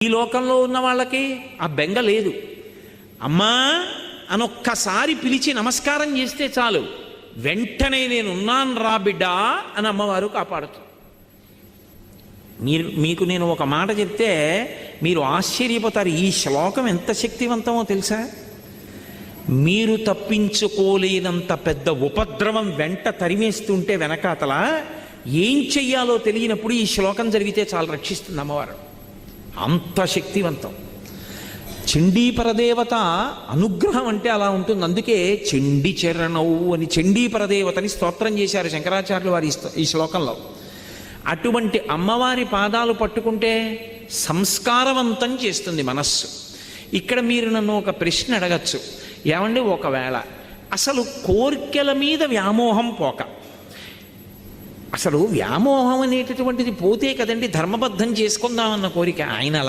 ఈ లోకంలో ఉన్న వాళ్ళకి ఆ బెంగ లేదు. అమ్మా అనొక్కసారి పిలిచి నమస్కారం చేస్తే చాలు, వెంటనే నేనున్నాను రా బిడ్డా అని అమ్మవారు కాపాడుతుంది. మీకు నేను ఒక మాట చెప్తే మీరు ఆశ్చర్యపోతారు. ఈ శ్లోకం ఎంత శక్తివంతమో తెలుసా? మీరు తప్పించుకోలేనంత పెద్ద ఉపద్రవం వెంట తరిమేస్తుంటే వెనకాతల ఏం చెయ్యాలో తెలియనప్పుడు ఈ శ్లోకం జరిగితే చాలా రక్షిస్తుంది అమ్మవారు. అంత శక్తివంతం. చండీ పరదేవత అనుగ్రహం అంటే అలా ఉంటుంది. అందుకే చండీ చరణవు అని చండీ పరదేవతని స్తోత్రం చేశారు శంకరాచార్యులు వారి ఈ శ్లోకంలో. అటువంటి అమ్మవారి పాదాలు పట్టుకుంటే సంస్కారవంతం చేస్తుంది మనస్సు. ఇక్కడ మీరు నన్ను ఒక ప్రశ్న అడగచ్చు, ఏమండి ఒకవేళ అసలు కోర్కెల మీద వ్యామోహం పోక, అసలు వ్యామోహం అనేటటువంటిది పోతే కదండి ధర్మబద్ధం చేసుకుందామన్న కోరిక. ఆయన